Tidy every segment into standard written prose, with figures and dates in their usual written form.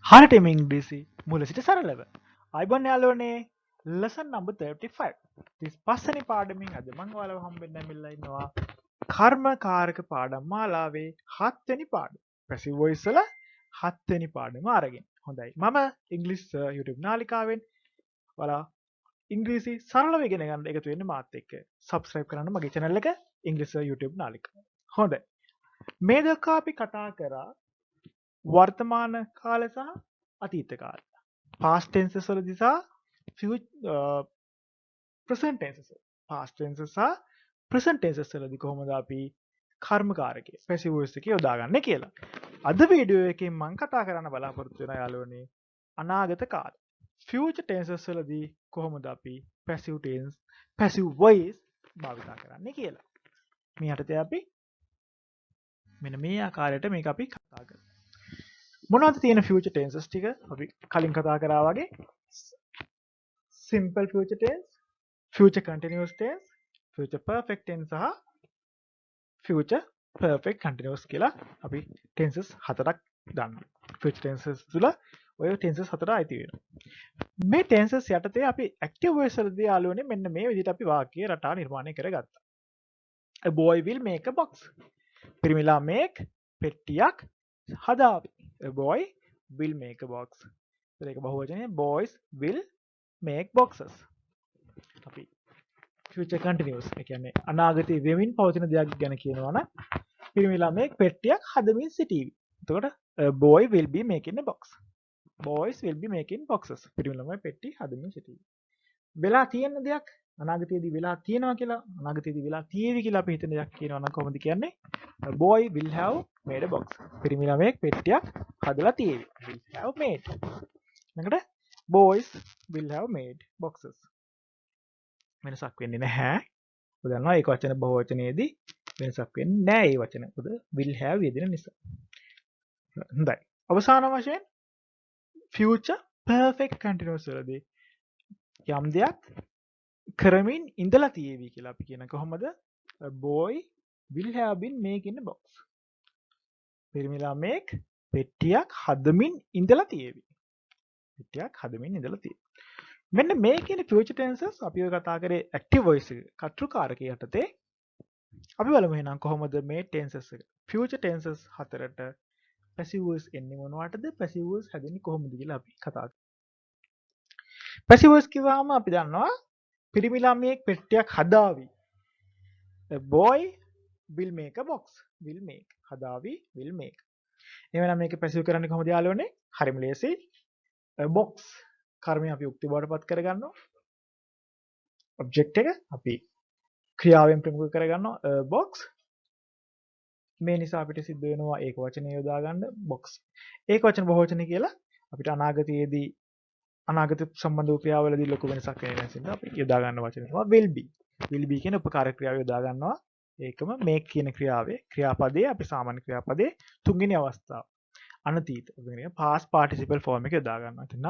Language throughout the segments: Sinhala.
හරියටම ඉංග්‍රීසි මුල සිට සරලව. අයිබෝන් යාළුවනේ lesson number 35. 35 වෙනි පාඩමින් අද මම ඔයාලව හම්බෙන්න ඇවිල්ලා ඉන්නවා. කර්මකාරක පාඩම් මාලාවේ 7 වෙනි පාඩම. passive voice වල 7 වෙනි පාඩම අරගෙන. හොඳයි. මම ඉංග්‍රීසි YouTube නාලිකාවෙන් ඔයාලා ඉංග්‍රීසි සරලව ඉගෙන ගන්න එකතු වෙන්න මාත් එක්ක. subscribe කරන්න මගේ channel එක ඉංග්‍රීසි YouTube නාලිකාව. හොඳයි. මේ දක්වා අපි කතා කරා වර්තමාන කාල සහ අතීත කාල. past tenses වලදී සහ present tenses වල. past tenses සහ present tenses වලදී කොහොමද අපි කර්මකාරකය passive voice එක යොදාගන්නේ කියලා. අද වීඩියෝ එකෙන් මම කතා කරන්න බලාපොරොත්තු වෙන යාළුවනේ අනාගත කාල. future tenses වලදී කොහොමද අපි passive voice භාවිතා කරන්නේ කියලා. මේ යටතේ අපි මෙන්න මේ ආකාරයට මේක අපි කතා කරමු. මොනවද තියෙන future tenses ටික? අපි කලින් කතා කරා වගේ simple future tense, future continuous tense, future perfect tense සහ future perfect continuous කියලා අපි tenses හතරක් දන්නවා. future tenses තුල ඔය tenses හතර අයිති වෙනවා. මේ tenses යටතේ අපි active voice වලදී යාළුවනේ මෙන්න මේ විදිහට අපි වාක්‍ය රටා නිර්මාණය කරගත්තා. A boy will make a box. පිරිමිලා make පෙට්ටියක් හදාවි. A boy will make a box. ඒක බහුවචනය boys will make boxes. අපි future continuous ඒ කියන්නේ අනාගතයේ වෙමින් පවතින දෙයක් ගැන කියනවා නම් පිරිමි ළමයෙක් පෙට්ටියක් හදමින් සිටීවි. එතකොට a boy will be making a box. Boys will be making boxes. පිරිමි ළමයි පෙට්ටි හදමින් සිටීවි. වෙලා තියෙන දෙයක් අනාගතයේදී වෙලා තියෙනවා කියලා අනාගතයේදී වෙලා තියෙවි කියලා අපි හිතන දෙයක් කියනවා නම් කොහොමද කියන්නේ? A boy will have made a box. පිරිමි ළමයෙක් පෙට්ටියක් හදලා තියෙවි. Will have made. ඊළඟට boys will have made boxes. වෙනසක් වෙන්නේ නැහැ. ඔබ දන්නවා ඒක වචන බහුවචනයේදී වෙනසක් වෙන්නේ නැහැ ඒ වචන. මොකද will have යෙදෙන නිසා. හොඳයි. අවසාන වශයෙන් future perfect continuous වලදී යම් දෙයක් කරමින් ඉඳලා තියෙවි කියලා අපි කියන කොහොමද? A boy will have been making a box. පිරිමි ළමයෙක් පෙට්ටියක් හදමින් ඉඳලා තියෙවි. පෙට්ටියක් හදමින් ඉඳලා තියෙවි. මෙන්න මේ කියන future tenses අපි ඔය කතා කරේ active voice එක කර්තෘකාරක යටතේ අපි බලමු එහෙනම් කොහොමද මේ tenses එක future tenses හතරට passive voice එන්නේ මොනවටද passive voice හැදෙන්නේ කොහොමද කියලා අපි කතා කරමු. passive voice කිව්වම අපි දන්නවා පිරිමි ළමයෙක් පෙට්ටියක් හදාවි. A boy will make a box. will make හදාවි will make. එහෙනම් මේක passive කරන්නේ කොහොමද යාළුවනේ? හරිම ලේසියි. A box කර්මය අපි උක්ති බවට පත් කරගන්නවා. object එක අපි ක්‍රියාවෙන් ප්‍රමුඛ කරගන්නවා a box. මේ නිසා අපිට සිද්ධ වෙනවා ඒක වචනය යොදා ගන්න box. ඒක වචන බහුවචන කියලා අපිට අනාගතයේදී අනාගත සම්බන්ධ වූ ක්‍රියාවලදී ලොකු වෙනසක් වෙන නිසා අපි යොදා ගන්න වචන තමයි will be. will be කියන උපකාරක ක්‍රියාව යොදා ගන්නවා. ඒකම make කියන ක්‍රියාවේ ක්‍රියාපදයේ අපි සාමාන්‍ය ක්‍රියාපදයේ තුන්වෙනි අවස්ථාව. අනතීත. ඒ කියන්නේ past participle form එක යොදා ගන්නවා. එතන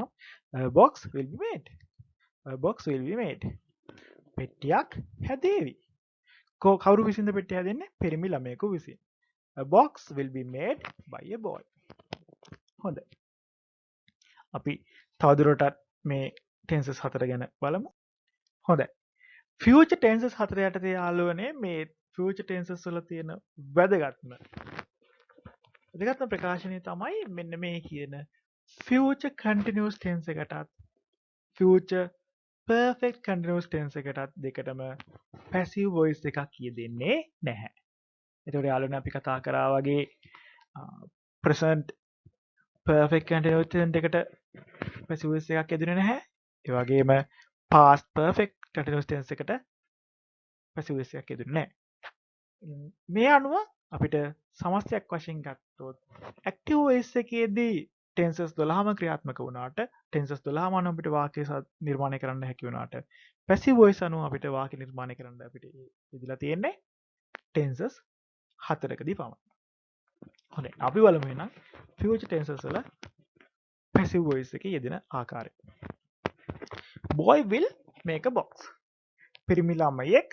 a box will be made. a box will be made. පෙට්ටියක් හැදේවි. කවුරු විසින්ද පෙට්ටිය හැදෙන්නේ? පිරිමි ළමයෙකු විසින්. A box will be made by a boy. හොඳයි. අපි තවදුරටත් මේ tenses හතර ගැන බලමු. හොඳයි. future tenses හතර යටතේ යාළුවනේ මේ future tenses වල තියෙන වැදගත්ම ප්‍රකාශනය තමයි මෙන්න මේ කියන future continuous tense එකටත් future perfect continuous tense එකටත් දෙකටම passive voice එකක් යෙදෙන්නේ නැහැ. එතකොට යාළුවනේ අපි කතා කරා වගේ present perfect continuous tense එකට passive voice එකක් යෙදුනේ නැහැ. ඒ වගේම past perfect continuous tense එකට passive voice එකක් යෙදුනේ නැහැ. මේ අනුව අපිට සමස්තයක් වශයෙන් ගත්තොත් active voice එකේදී tenses 12ම ක්‍රියාත්මක වුණාට tenses 12ම අනුව අපිට වාක්‍ය නිර්මාණය කරන්න හැකි වුණාට passive voice අනුව අපිට වාක්‍ය නිර්මාණය කරන්න අපිට ඉදලා තියෙන්නේ tenses හතරකදී පමණයි. හොඳයි. අපි බලමු එහෙනම් future tenses වල passive voice එකේ යෙදෙන ආකාරය. boy will make a box. පිරිමි ළමයෙක්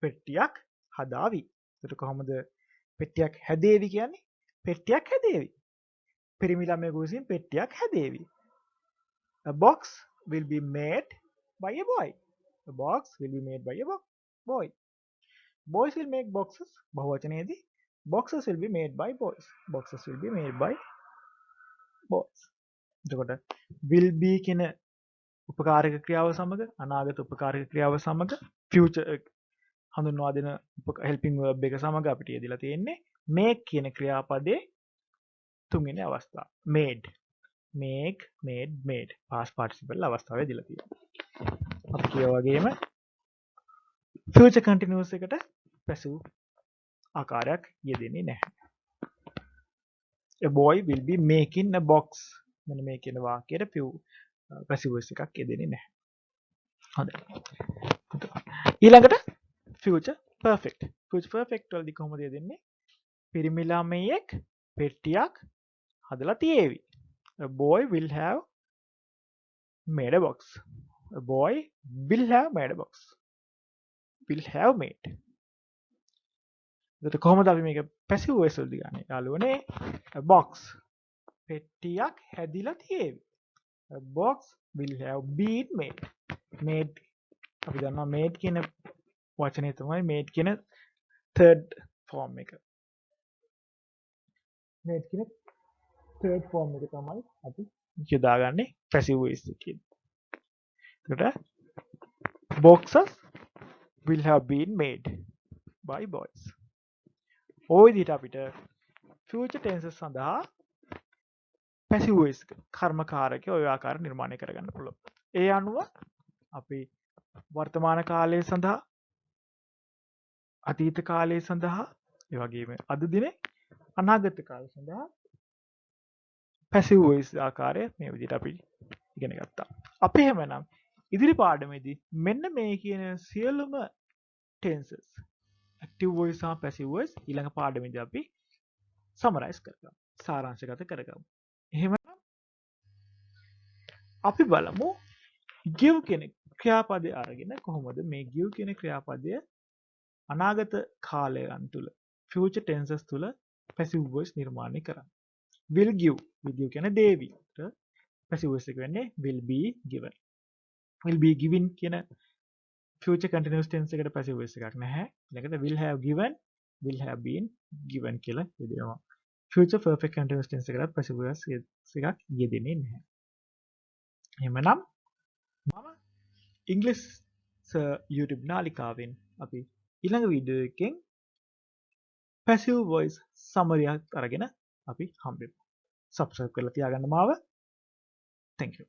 පෙට්ටියක් හදාවි. එතකොට කොහොමද පෙට්ටියක් හැදේවි කියන්නේ? පෙට්ටියක් හැදේවි. පිරිමි ළමයෙකු විසින් පෙට්ටියක් හැදේවි. A box will be made by a boy. A box will be made by a boy. Boys will make boxes. බහුවචනයේදී boxes will be made by boys. Boxes will be made by boys. එතකොට will be කියන උපකාරක ක්‍රියාව සමග අනාගත උපකාරක ක්‍රියාව සමග future හඳුන්වා දෙන helping verb එක සමග අපිට යෙදලා තියෙන්නේ make කියන ක්‍රියාපදයේ තුන්වෙනි අවස්ථාව. made. make, made. past participle අවස්ථාවේ දීලා තියෙනවා. අපි කියව වගේම future continuous එකට passive ආකාරයක් යෙදෙන්නේ නැහැ. A boy will be making a box. මෙන්න මේ කියන වාක්‍යයට passive voice එකක් යෙදෙන්නේ නැහැ. හොඳයි. ඊළඟට future perfect. future perfect වලදී කොහොමද යෙදෙන්නේ? පිරිමි ළමයෙක් පෙට්ටියක් හදලා තියේවි. A boy will have made a box. A boy will have made a box. Will have made. එතකොට කොහොමද අපි මේක passive voice වලදී ගන්නේ? යාළුවනේ a box පෙට්ටියක් හැදිලා තියේවි. A box will have been made. Made අපි දන්නවා made කියන වචනේ තමයි made කියන third form එක. made කියන third form එක තමයි අපි යොදාගන්නේ passive voice එකේ. එතකොට boxes will have been made by boys. ඔය විදිහට අපිට future tenses සඳහා passive voice කර්මකාරකය ඔය ආකාර නිර්මාණය කරගන්න පුළුවන්. ඒ අනුව අපි වර්තමාන කාලය සඳහා අතීත කාලය සඳහා ඒ වගේම අද දිනේ අනාගත කාලය සඳහා passive voice ආකාරය මේ විදිහට අපි ඉගෙන ගත්තා. අපි එහෙමනම් ඉදිරි පාඩමේදී මෙන්න මේ කියන සියලුම tenses active voice සහ passive voice ඊළඟ පාඩමේදී අපි summarize කරගමු. සාරාංශගත කරගමු. එහෙමනම් අපි බලමු give කියන ක්‍රියාපදය අරගෙන කොහොමද මේ give කියන ක්‍රියාපදය අනාගත කාලයන් තුල future tenses තුල passive voice නිර්මාණය කරන්නේ. will give කියන්නේ දේවි. passive voice එක වෙන්නේ will be given. will be given කියන future continuous tense එකට passive voice එකක් නැහැ. ඊළඟට will have given, will have been given කියලා යෙදෙනවා. future perfect continuous tense එකකට passive voice එකක් යෙදෙන්නේ නැහැ. එහෙමනම් මම English YouTube නාලිකාවෙන් අපි ඊළඟ වීඩියෝ එකෙන් passive voice summary එකක් අරගෙන අපි හම්බෙමු. subscribe කරලා තියාගන්න මාව. Thank you.